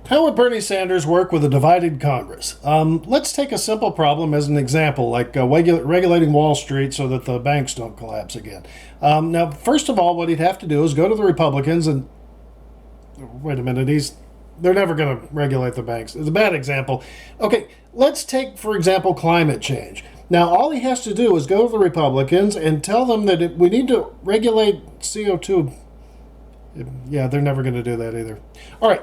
How would Bernie Sanders work with a divided Congress? Let's take a simple problem as an example, like regulating Wall Street so that the banks don't collapse again. Now, first of all, what he'd have to do is go to the Republicans and wait a minute, they're never going to regulate the banks. It's a bad example. Okay, let's take, for example, climate change. Now, all he has to do is go to the Republicans and tell them that we need to regulate CO2. Yeah, they're never going to do that either. All right.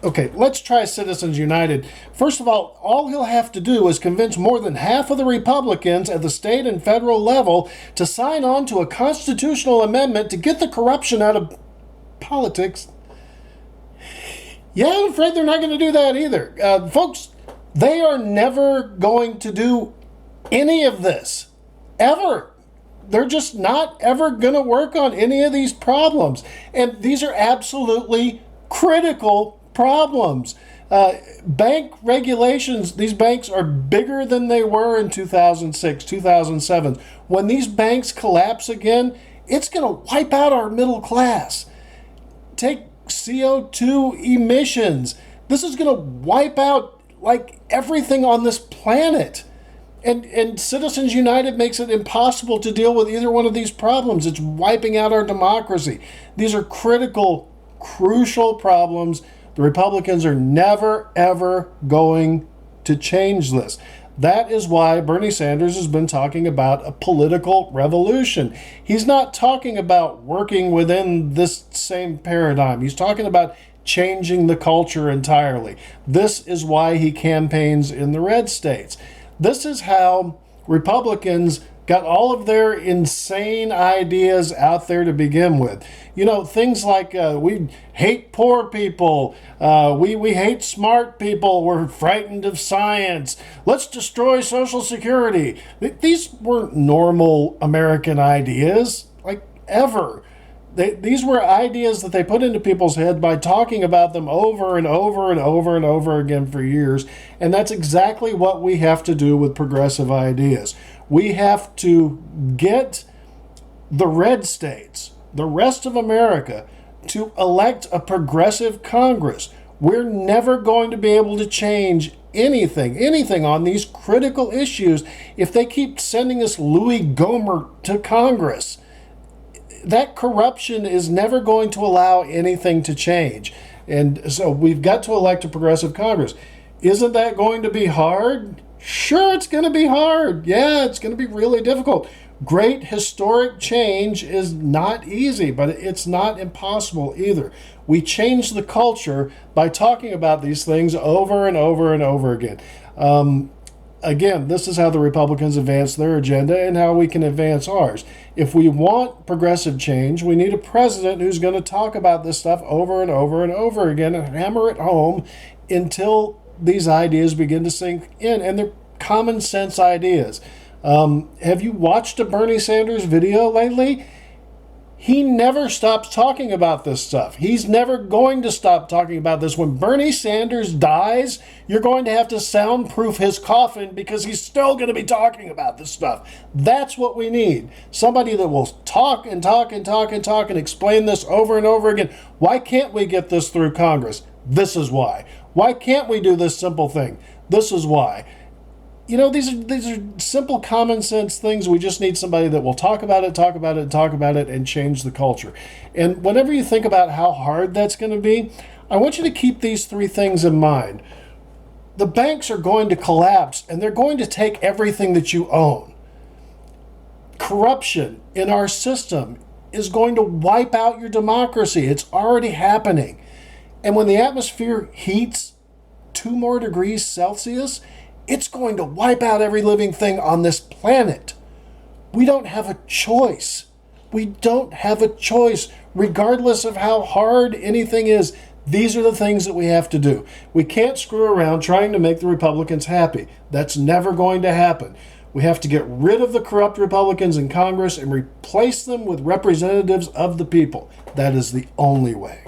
Okay, let's try Citizens United. First of all he'll have to do is convince more than half of the Republicans at the state and federal level to sign on to a constitutional amendment to get the corruption out of politics. Yeah, I'm afraid they're not going to do that either. Folks, they are never going to do any of this. Ever. They're just not ever going to work on any of these problems. And these are absolutely critical problems. Bank regulations, these banks are bigger than they were in 2006, 2007. When these banks collapse again, it's going to wipe out our middle class. Take CO2 emissions. This is going to wipe out like everything on this planet. And Citizens United makes it impossible to deal with either one of these problems. It's wiping out our democracy. These are critical, crucial problems. The Republicans are never, ever going to change this. That is why Bernie Sanders has been talking about a political revolution. He's not talking about working within this same paradigm. He's talking about changing the culture entirely. This is why he campaigns in the red states. This is how Republicans got all of their insane ideas out there to begin with. You know, things like we hate poor people, we hate smart people, we're frightened of science, let's destroy Social Security. These weren't normal American ideas, like ever. These were ideas that they put into people's head by talking about them over and over and over and over again for years. And that's exactly what we have to do with progressive ideas. We have to get the red states, the rest of America, to elect a progressive Congress. We're never going to be able to change anything on these critical issues if they keep sending us Louis Gohmert to Congress. That corruption is never going to allow anything to change. And so we've got to elect a progressive Congress. Isn't that going to be hard? Sure, it's going to be hard. Yeah, it's going to be really difficult. Great historic change is not easy, but it's not impossible either. We change the culture by talking about these things over and over and over again. Again, this is how the Republicans advance their agenda and how we can advance ours. If we want progressive change, we need a president who's going to talk about this stuff over and over and over again and hammer it home until these ideas begin to sink in. And they're common sense ideas. Have you watched a Bernie Sanders video lately? He never stops talking about this stuff. He's never going to stop talking about this. When Bernie Sanders dies, you're going to have to soundproof his coffin because he's still going to be talking about this stuff. That's what we need. Somebody that will talk and talk and talk and talk and explain this over and over again. Why can't we get this through Congress? This is why. Why can't we do this simple thing? This is why. You know, these are simple common sense things. We just need somebody that will talk about it, and change the culture. And whenever you think about how hard that's going to be, I want you to keep these three things in mind. The banks are going to collapse, and they're going to take everything that you own. Corruption in our system is going to wipe out your democracy. It's already happening. And when the atmosphere heats 2 more degrees Celsius, it's going to wipe out every living thing on this planet. We don't have a choice. We don't have a choice. Regardless of how hard anything is, these are the things that we have to do. We can't screw around trying to make the Republicans happy. That's never going to happen. We have to get rid of the corrupt Republicans in Congress and replace them with representatives of the people. That is the only way.